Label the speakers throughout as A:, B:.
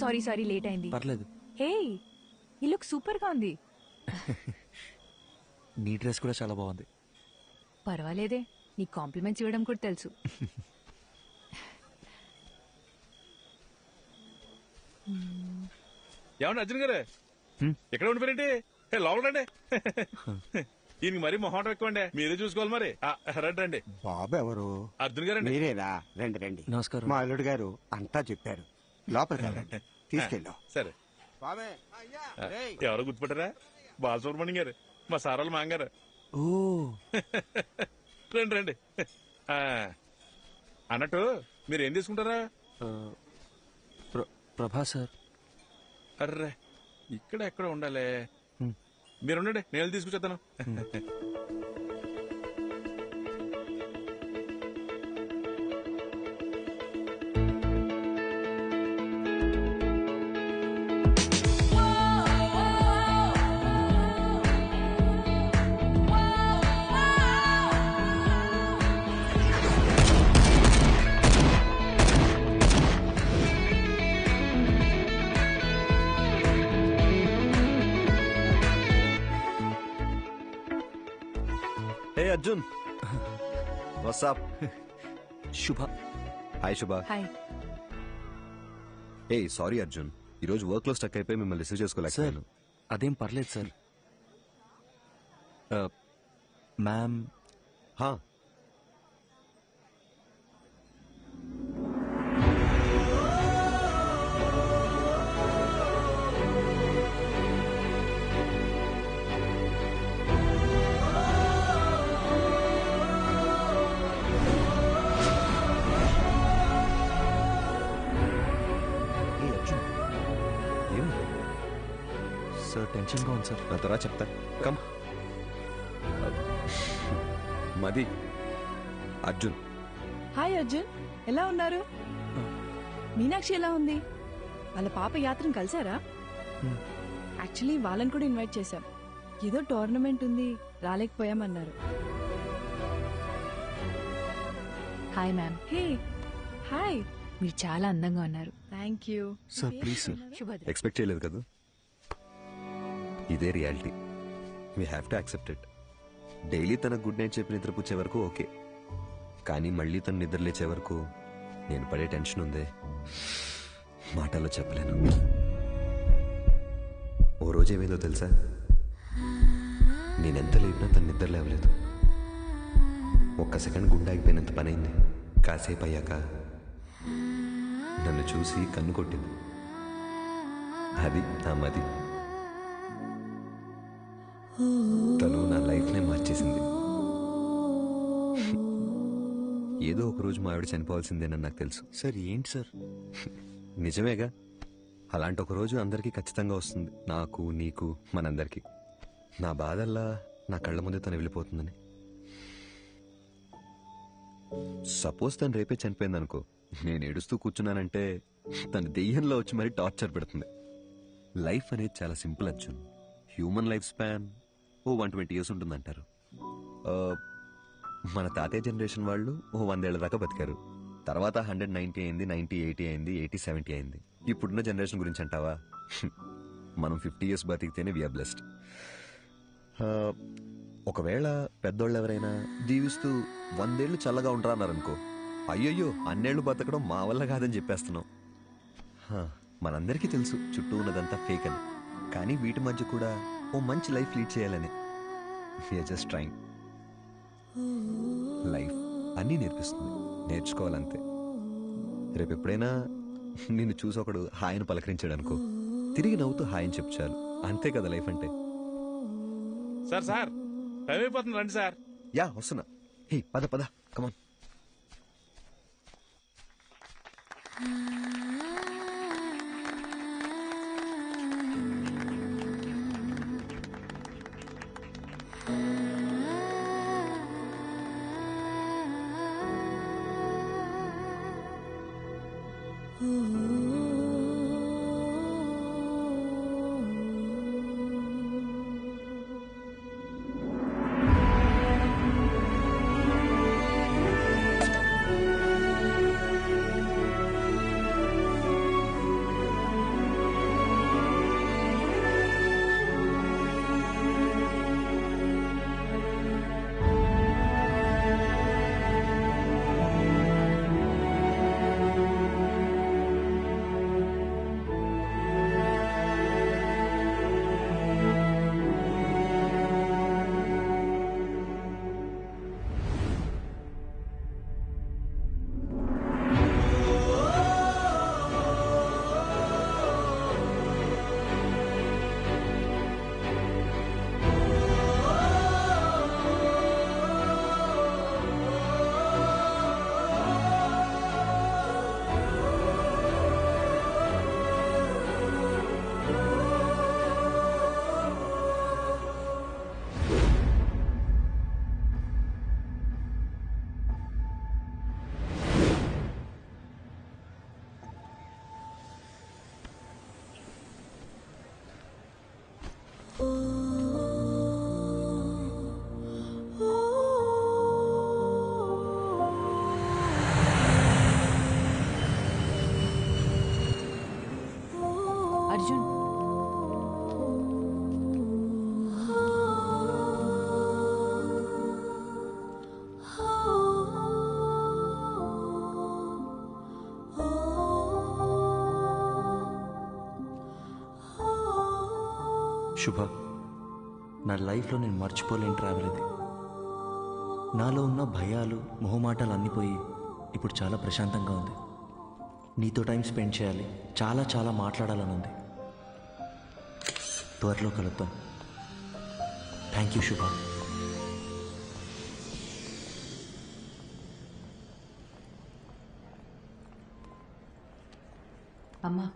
A: Sorry sorry late అయింది.
B: పర్లేదు.
A: హే, ఈ లుక్ సూపర్ గా ఉంది.
B: నీ డ్రెస్ కూడా చాలా బాగుంది.
A: పర్వాలేదే, నీ కాంప్లిమెంట్స్ ఇవ్వడం కూడా తెలుసు.
C: ఏమన్నా అర్జున్ గారు ఎక్కడ ఉండిపోయారండి? లోపల రండి. ఈయనకి మరీ మొహం ఎక్కువండి, మీరే చూసుకోవాలి మరి. రండి రండి.
D: బాబు ఎవరు?
C: అర్జున్ గారండి.
D: మీరేనా? రండి రండి.
B: నమస్కారం.
D: మా అల్లుడు గారు అంతా చెప్పారు. లోపలికి రండి, తీసుకెళ్ళాం.
C: సరే. ఎవరో గుర్తుపట్టారా? బాలసుబ్రహ్మణ్యం గారు, మా సారాలు మాంగారు.
B: ఓ
C: రండి రండి. అన్నట్టు మీరు ఏం తీసుకుంటారా?
B: ప్రభా సార్.
C: అర్రే, ఇక్కడ ఎక్కడ ఉండాలి. మీరుండండి, నేను తీసుకొచ్చేస్తాను.
E: అర్జున్, వాట్సాప్?
B: శుభ.
E: హాయ్ శుభ.
A: హాయ్.
E: ఏ సారీ అర్జున్, ఈరోజు వర్క్ లో స్టక్ అయిపోయి మిమ్మల్ని రిసీవ్ చేసుకోలేకపోయాను.
B: అదేం పర్లేదు సార్. మ్యామ్. సార్ టెన్షన్ గా ఉంది సార్.
E: నా త్వరగా చెప్తా. కమ్. మది. అర్జున్.
F: హాయ్ అర్జున్, ఎలా ఉన్నారు? మీనాక్షి ఎలా ఉంది? వాళ్ళ పాప యాత్రను కలిసారా? యాక్చువల్లీ వాళ్ళని కూడా ఇన్వైట్ చేశాం. ఏదో టోర్నమెంట్ ఉంది, రాలేకపోయామన్నారు.
A: Hi ma'am.
F: Hey hi.
A: మీరు చాలా అందంగా ఉన్నారు.
F: Thank you
B: sir please sir.
A: Subhadra.
E: Expect చేయలేదు కదా. ఇదే reality, we have to accept it. Daily తన గుడ్ నైట్ చెప్పి నిద్రపుచ్చే వరకు ఓకే, కానీ మళ్ళీ తను నిద్ర లేచే వరకు నేను పడే టెన్షన్ ఉందే, మాటల్లో చెప్పలేను. ఓ రోజు ఏమైందో తెలుసా? నేనెంత లేపినా తను నిద్ర లేవలేదు. ఒక్క సెకండ్ గుండె ఆగిపోయినంత పనైంది. కాసేపు అయ్యాక నన్ను చూసి కన్ను కొట్టింది. అది నా మది. తను నా లైఫ్నే మార్చేసింది. ఏదో ఒక రోజు మా ఆవిడ చనిపోవాల్సిందేనని నాకు తెలుసు.
B: సార్ ఏంటి సార్?
E: నిజమేగా, అలాంటి ఒక రోజు అందరికీ ఖచ్చితంగా వస్తుంది, నాకు నీకు మనందరికీ. నా బాధల్లా నా కళ్ళ ముందే తను వెళ్ళిపోతుందని. సపోజ్ తను రేపే చనిపోయింది అనుకో, నేను ఏడుస్తూ కూర్చున్నానంటే తను దెయ్యంలో వచ్చి మరీ టార్చర్ పెడుతుంది. లైఫ్ అనేది చాలా simple Arjun. Human life span 120 years ఉంటుందంటారు. మన తాతయ్య జనరేషన్ వాళ్ళు 100 ఏళ్ల దాకా బతికారు. తర్వాత 190 అయింది, 90, 80 అయింది, 80, 70 అయింది. ఇప్పుడున్న జనరేషన్ గురించి అంటావా? మనం 50 years బతికితేనే వీఆర్ బ్లెస్డ్. ఒకవేళ పెద్దోళ్ళు ఎవరైనా జీవిస్తూ 100 ఏళ్ళు చల్లగా ఉంటారా అన్నారనుకో, అయ్యయ్యో అన్నేళ్లు బతకడం మా వల్ల కాదని చెప్పేస్తున్నాం. మనందరికీ తెలుసు చుట్టూ ఉన్నదంతా ఫేక్ అని, కానీ వీటి మధ్య కూడా ఓ మంచి లైఫ్ లీడ్ చేయాలని వీఆర్ జస్ట్ ట్రైంగ్. లైఫ్ అన్నీ నేర్పిస్తుంది, నేర్చుకోవాలంతే. రేపు ఎప్పుడైనా నిన్ను చూసి ఒకడు హాయిని పలకరించాడు అనుకో, తిరిగి నవ్వుతూ హాయిని చెప్పు చాలు. అంతే కదా లైఫ్ అంటే.
C: సార్ సార్ టైం అయిపోతుంది, రండి సార్.
E: యా వస్తున్నా. హే పద పద, కమాన్.
A: అర్జున్
B: శుభ, నా లైఫ్లో నేను మర్చిపోలేని ట్రావెల్ ఇది. నాలో ఉన్న భయాలు మొహమాటాలు అన్నీ పోయి ఇప్పుడు చాలా ప్రశాంతంగా ఉంది. నీతో టైం స్పెండ్ చేయాలి, చాలా చాలా మాట్లాడాలని ఉంది. త్వరలో కలుద్దాం. థ్యాంక్ యూ శుభ.
A: అమ్మా,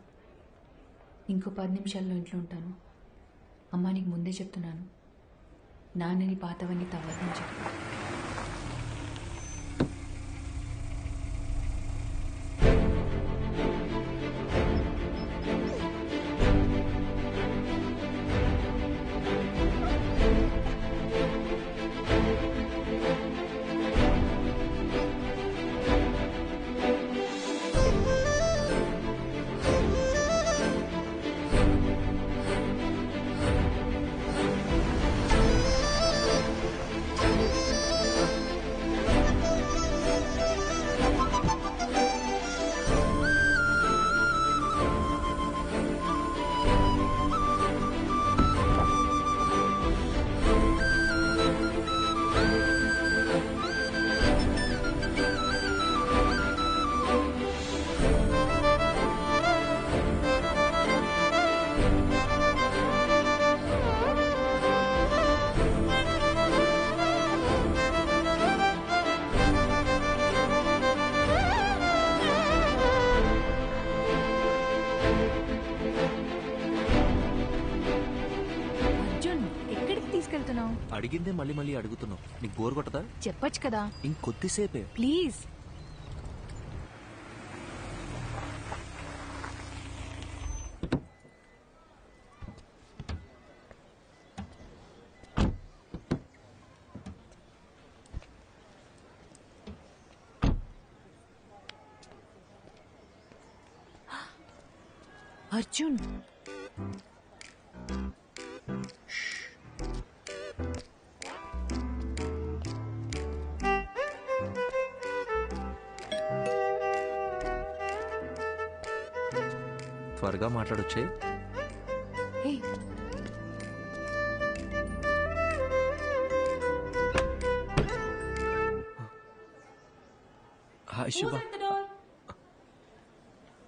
A: ఇంకో 10 నిమిషాల్లో ఇంట్లో ఉంటాను. అమ్మా, నీకు ముందే చెప్తున్నాను, నాన్నని పాతవన్నీ తవ్వదని చెప్పు.
B: అడిగిందే మళ్ళీ మళ్ళీ అడుగుతున్నావు. నీకు బోర్ కొట్టదా?
A: చెప్పొచ్చు కదా.
B: ఇంకొద్దిసేపే
A: ప్లీజ్. అర్జున్,
B: త్వరగా మాట్లాడొచ్చే.
A: హే,
B: హాయ్ శుభ.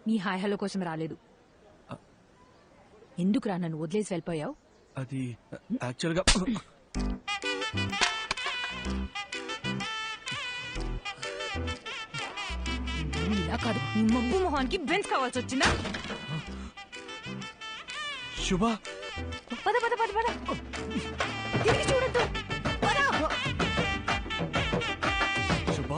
A: నీ హాయ్ హలో కోసం రాలేదు. ఎందుకురా నన్ను వదిలేసి వెళ్ళిపోయావు?
B: అది యాక్చువల్గా
A: ఇలా కాదు, నీ మబ్బు మొహానికి బెన్స్ కావాల్సి వచ్చిందా?
B: శుభ,
A: పద పద పద పద, తిరిగి చూడద్దు. పద.
B: శుభ,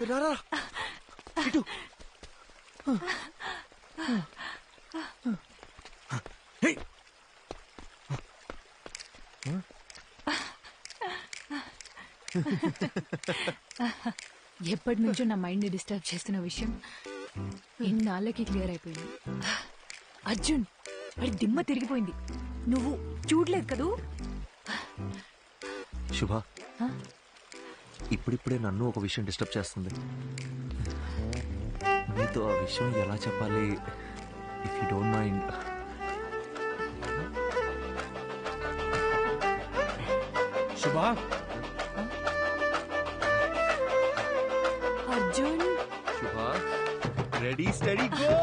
B: రారా ఇటు.
A: ఎప్పటి నుంచో నా మైండ్ ని డిస్టర్బ్ చేస్తున్న విషయం ఇన్నాళ్ళకి క్లియర్ అయిపోయింది. అర్జున్, వాడి దిమ్మ తిరిగిపోయింది. నువ్వు చూడలేదు కదూ?
B: శుభ, ఇప్పుడిప్పుడే నన్ను ఒక విషయం డిస్టర్బ్ చేస్తుంది. నీతో ఆ విషయం ఎలా చెప్పాలి? If you don't mind. శుభ,
A: అర్జున్,
B: శుభ, రెడీ స్టడీ గో.